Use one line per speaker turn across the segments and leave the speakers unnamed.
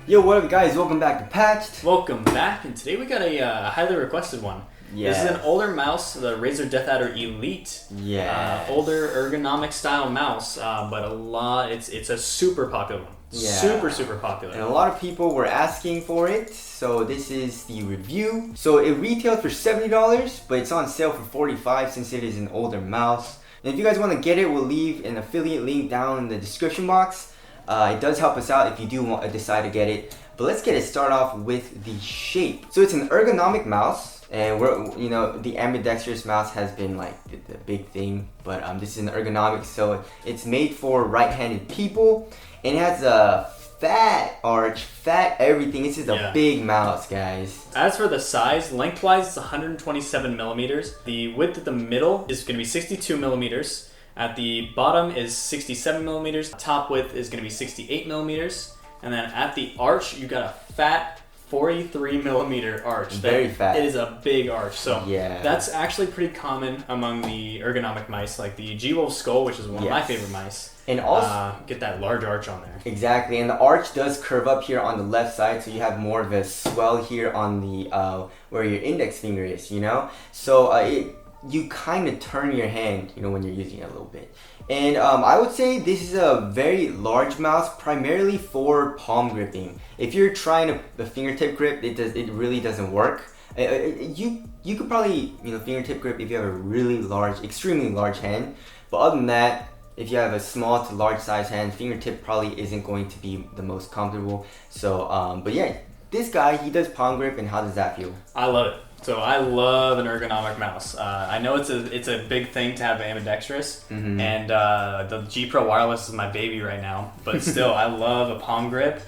Yo, what up guys? Welcome back to Patched.
Welcome back, and today we got a highly requested one.
Yeah.
This is an older mouse, the Razer Deathadder Elite.
Yeah.
Older ergonomic style mouse, but it's a super popular one.
Yeah.
Super popular.
And a lot of people were asking for it, so this is the review. So it retails for $70, but it's on sale for $45 since it is an older mouse. And if you guys want to get it, we'll leave an affiliate link down in the description box. It does help us out if you do decide to get it. But let's get it started off with the shape. So it's an ergonomic mouse, and the ambidextrous mouse has been like the big thing, but this is an ergonomic, so it's made for right-handed people, and it has a fat arch, fat everything. This is a big mouse, guys.
As for the size, lengthwise, it's 127 millimeters. The width at the middle is going to be 62 millimeters. At the bottom is 67 millimeters. Top width is going to be 68 millimeters. And then at the arch, you got a fat 43 millimeter arch.
Very fat.
It is a big arch. So
yeah,
that's actually pretty common among the ergonomic mice, like the G-Wolf Skull, which is one of my favorite mice. And also get that large arch on there.
Exactly, and the arch does curve up here on the left side, so you have more of a swell here on the where your index finger is, you know. So you kind of turn your hand, you know, when you're using it a little bit. And I would say this is a very large mouse, primarily for palm gripping. If you're trying a fingertip grip, it really doesn't work. You could probably fingertip grip if you have a really large, extremely large hand. But other than that, if you have a small to large size hand, fingertip probably isn't going to be the most comfortable. So, but yeah, this guy, he does palm grip, and how does that feel?
I love it. So I love an ergonomic mouse. I know it's a big thing to have ambidextrous, and the G Pro Wireless is my baby right now. But still, I love a palm grip.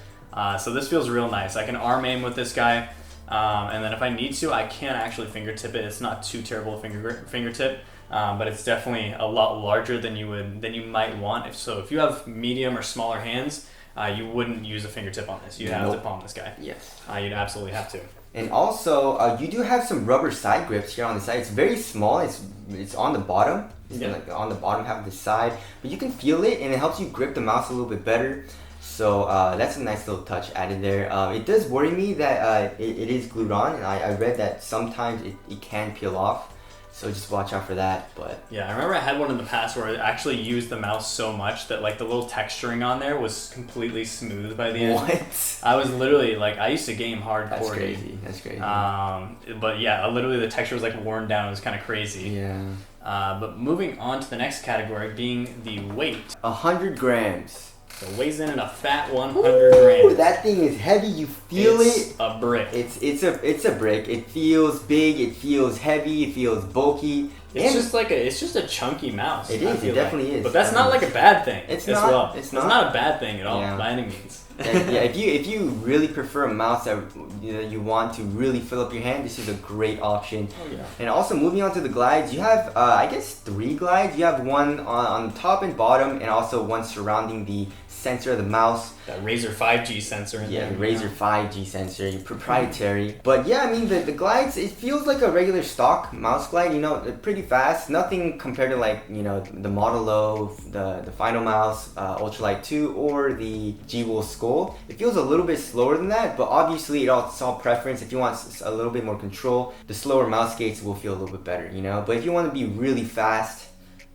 So this feels real nice. I can arm aim with this guy, and then if I need to, I can actually fingertip it. It's not too terrible a fingertip, but it's definitely a lot larger than you might want. If you have medium or smaller hands, you wouldn't use a fingertip on this. You'd have to palm this guy.
Yes.
You'd absolutely have to.
And also, you do have some rubber side grips here on the side. It's very small. It's on the bottom. It's like on the bottom half of the side, but you can feel it, and it helps you grip the mouse a little bit better. So that's a nice little touch added there. It does worry me that it is glued on, and I read that sometimes it can peel off. So just watch out for that. But
yeah, I remember I had one in the past where I actually used the mouse so much that like the little texturing on there was completely smooth by the end.
What?
I was literally like, I used to game hardcore.
That's crazy. That's crazy.
But yeah, literally the texture was like worn down. It was kind of crazy.
Yeah.
But moving on to the next category, being the weight.
100 grams.
So it weighs in at a fat 100 grams.
That thing is heavy. You feel
it's a brick.
It's a brick. It feels big. It feels heavy. It feels bulky.
It's just a chunky mouse.
It is. It definitely is.
But that's not like a bad thing.
It's not.
It's not a bad thing at all by any means.
Yeah, if you really prefer a mouse that you want to really fill up your hand, this is a great option.
Oh yeah.
And also moving on to the glides, you have I guess 3 glides. You have one on the top and bottom, and also one surrounding the sensor of the mouse.
That Razer 5G sensor in there.
Yeah, Razer 5G sensor, proprietary. But yeah, I mean the glides, it feels like a regular stock mouse glide, they're pretty fast. Nothing compared to like, the Model O, the Final Mouse, Ultralight 2, or the G-Wolf Skull. It feels a little bit slower than that, but obviously it's all preference. If you want a little bit more control, the slower mouse gates will feel a little bit better, But if you want to be really fast,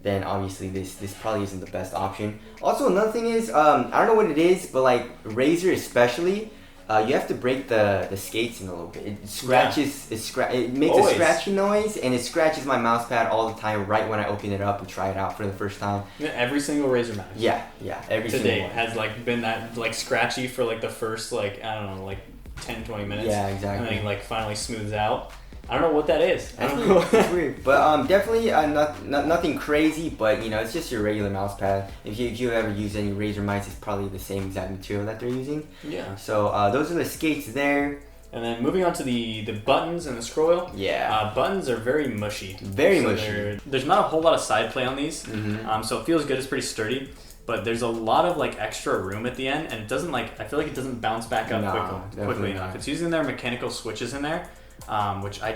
then obviously this probably isn't the best option. Also, another thing is, I don't know what it is, but like Razer especially, you have to break the skates in a little bit. It scratches, it makes a scratchy noise, and it scratches my mouse pad all the time right when I open it up and try it out for the first time.
Every single Razer mouse.
Yeah, every single
today
one
has like been that like scratchy for like the first like, I don't know, like 10-20 minutes.
Yeah, exactly.
And then like finally smooths out. I don't know what that is.
That's weird. But definitely nothing crazy, but it's just your regular mouse pad. If you ever use any Razer mice, it's probably the same exact material that they're using.
Yeah.
So those are the skates there.
And then moving on to the buttons and the scroll wheel.
Yeah.
Buttons are very mushy.
Very mushy.
There's not a whole lot of side play on these. So it feels good. It's pretty sturdy. but there's a lot of like extra room at the end, and it doesn't like, I feel like it doesn't bounce back up quickly enough. It's using their mechanical switches in there, which I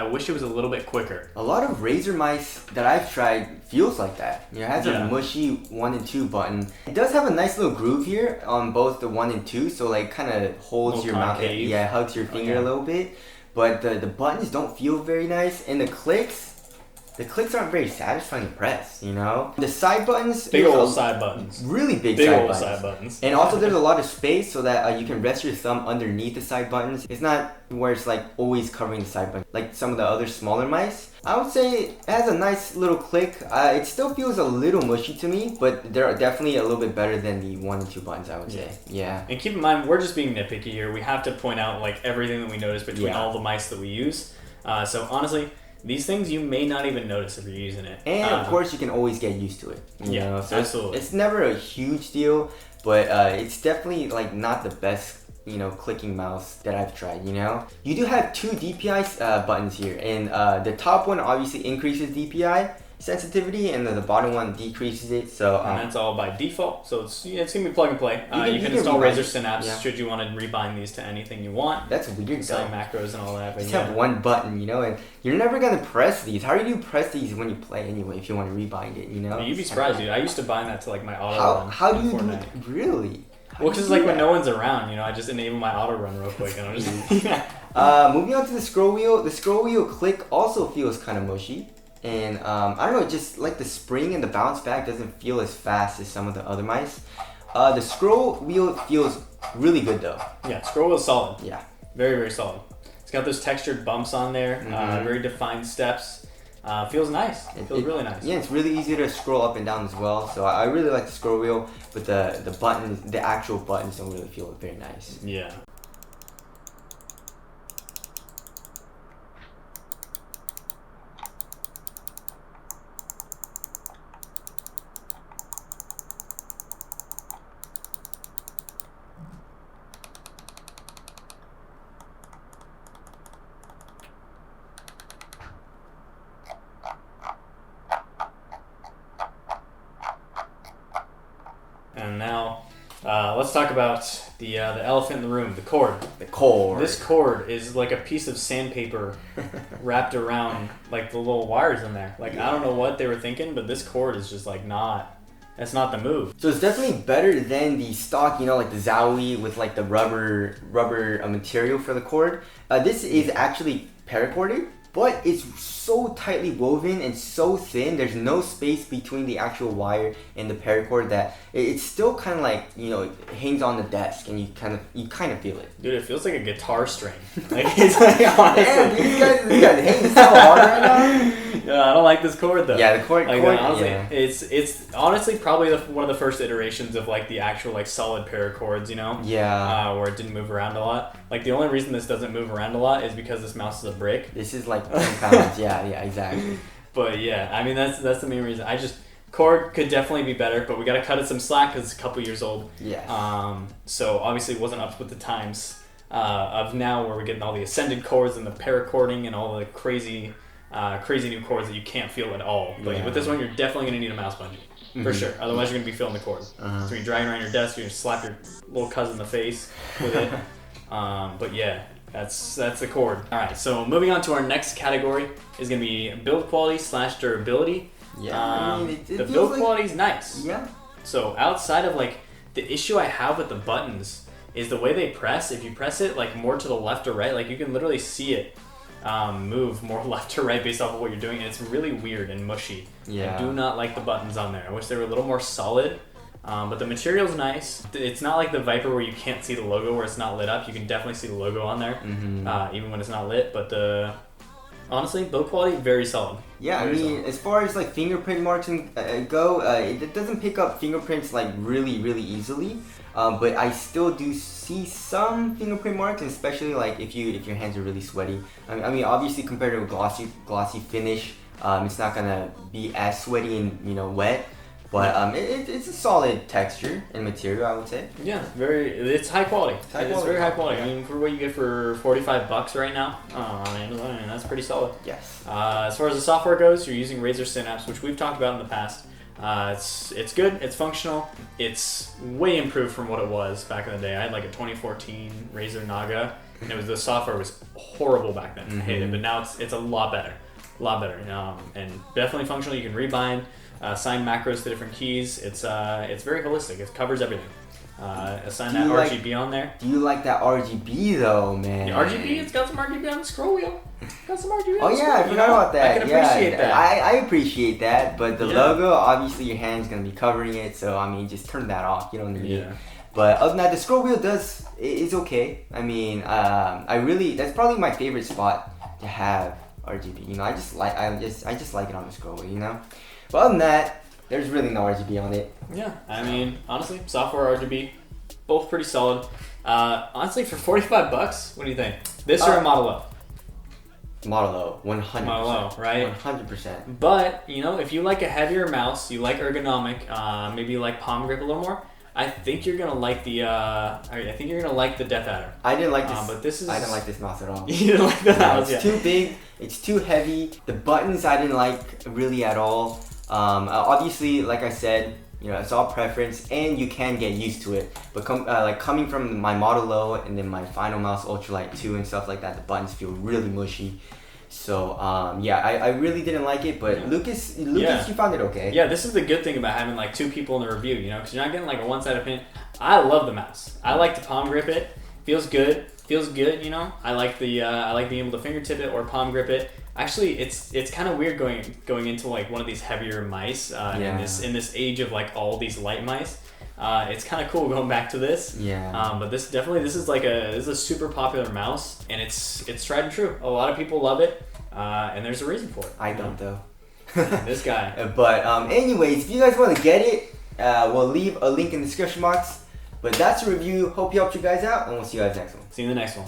wish it was a little bit quicker.
A lot of Razer mice that I've tried feels like that. You know, it has a mushy 1 and 2 button. It does have a nice little groove here on both the 1 and 2, so like kind of holds your mouth. Yeah, hugs your finger a little bit. But the buttons don't feel very nice, and the clicks aren't very satisfying to press, you know? The side buttons...
Big old side buttons.
Really big side buttons. And also there's a lot of space so that you can rest your thumb underneath the side buttons. It's not where it's like always covering the side button, like some of the other smaller mice. I would say it has a nice little click. It still feels a little mushy to me, but they're definitely a little bit better than the 1 and 2 buttons, I would say. Yeah.
And keep in mind, we're just being nitpicky here. We have to point out like everything that we notice between all the mice that we use. So honestly, these things you may not even notice if you're using it.
And of course, you can always get used to it. You know? So
absolutely.
It's never a huge deal, but it's definitely like not the best, you know, clicking mouse that I've tried, you know? You do have 2 DPI buttons here, and the top one obviously increases DPI sensitivity, and the bottom one decreases it. So
and that's all by default. So it's gonna be plug and play. You can install Razer Synapse should you want to rebind these to anything you want.
That's weird.
Like macros and all that. But
just have one button, you know, and you're never gonna press these. How do you press these when you play anyway? If you want to rebind it, you know.
I mean, you'd be surprised, dude. I used to bind that to like my auto run.
How do you do it? Really?
Well, because like when no one's around, you know, I just enable my auto run real quick and I'm just.
Moving on to the scroll wheel. The scroll wheel click also feels kind of mushy. And I don't know, just like the spring and the bounce back doesn't feel as fast as some of the other mice. The scroll wheel feels really good though.
Yeah, scroll wheel's solid.
Yeah.
Very, very solid. It's got those textured bumps on there, very defined steps. Feels nice. It feels really nice.
Yeah, it's really easy to scroll up and down as well. So I really like the scroll wheel, but the buttons, the actual buttons don't really feel very nice.
Yeah. And now, let's talk about the elephant in the room, the cord.
The cord.
This cord is like a piece of sandpaper wrapped around like the little wires in there. Like I don't know what they were thinking, but this cord is just like that's not the move.
So it's definitely better than the stock, you know, like the Zowie with like the rubber material for the cord. This is actually paracorded, but it's so tightly woven and so thin. There's no space between the actual wire and the paracord that it's still kind of like, you know, it hangs on the desk and you kind of feel it.
Dude, it feels like a guitar string. Like it's like honestly.
Damn, these guys hate so hard right now.
Yeah, I don't like this cord though.
Yeah, the cord.
Honestly, it's honestly probably one of the first iterations of like the actual like solid paracords, you know?
Yeah.
Where it didn't move around a lot. Like the only reason this doesn't move around a lot is because this mouse is a brick.
This is like 10 pounds. Yeah, exactly.
But yeah, I mean that's the main reason. Cord could definitely be better, but we gotta cut it some slack because it's a couple years old.
Yeah.
So obviously it wasn't up with the times of now where we're getting all the ascended cords and the paracording and all the crazy new cords that you can't feel at all. But with this one, you're definitely gonna need a mouse bungee for sure. Otherwise, you're gonna be feeling the cord. So when you're dragging around your desk, you're gonna slap your little cousin in the face with it. But yeah. That's the cord. All right, so moving on to our next category is gonna be build quality / durability.
Yeah,
the build quality is nice.
Yeah.
So outside of like the issue I have with the buttons is the way they press. If you press it like more to the left or right, like you can literally see it move more left to right based off of what you're doing, and it's really weird and mushy.
Yeah.
I do not like the buttons on there. I wish they were a little more solid. But the material's nice. It's not like the Viper where you can't see the logo where it's not lit up. You can definitely see the logo on there, even when it's not lit. But honestly, build quality, very solid.
Yeah,
very
solid. As far as like fingerprint marks go, it doesn't pick up fingerprints like really, really easily. But I still do see some fingerprint marks, especially like if your hands are really sweaty. I mean, obviously compared to a glossy finish, it's not gonna be as sweaty and wet. But it's a solid texture and material, I would say.
Yeah, it's high quality. It's very high quality. I mean, for what you get for $45 right now on Amazon, I mean, that's pretty solid.
Yes.
As far as the software goes, you're using Razer Synapse, which we've talked about in the past. It's good. It's functional. It's way improved from what it was back in the day. I had like a 2014 Razer Naga, and the software was horrible back then. I hated it, but now it's a lot better, and definitely functional. You can rebind, assign macros to different keys. It's very holistic. It covers everything. Assign that RGB on there.
Do you like that RGB though, man?
The RGB, it's got some RGB on the scroll wheel. Got some RGB.
Oh yeah, I forgot about that.
I can appreciate that.
I appreciate that, but the logo, obviously your hand's gonna be covering it, so I mean, just turn that off. You don't need it. But other than that, the scroll wheel is okay. I mean, that's probably my favorite spot to have RGB. You know, I just like it on the scroll wheel. You know, but other than that, there's really no RGB on it.
Yeah, I mean, honestly, software RGB, both pretty solid. Honestly, for $45, what do you think? This or a Model O?
Model O, 100%.
Model O, right?
100%.
But, you know, if you like a heavier mouse, you like ergonomic, maybe you like palm grip a little more, I think you're gonna like the Deathadder.
I didn't like this.
But
I didn't like this mouse at all.
You didn't like the mouse?
It's too big. It's too heavy. The buttons I didn't like really at all. Obviously, like I said, you know, it's all preference, and you can get used to it. But coming from my Model O and then my Final Mouse Ultralight 2 and stuff like that, the buttons feel really mushy. So I really didn't like it. But Lucas, you found it okay.
Yeah, this is the good thing about having like two people in the review, you know, because you're not getting like a one-sided opinion. I love the mouse. I like to palm grip it. Feels good, you know. I like being able to fingertip it or palm grip it. Actually, it's kind of weird going into like one of these heavier mice in this age of like all these light mice. It's kind of cool going back to this.
Yeah.
But this is a super popular mouse, and it's tried and true. A lot of people love it, and there's a reason for it.
I don't though.
This guy.
But anyways, if you guys want to get it, we'll leave a link in the description box. But that's a review. Hope you helped you guys out, and we'll see you guys next one.
See you in the next one.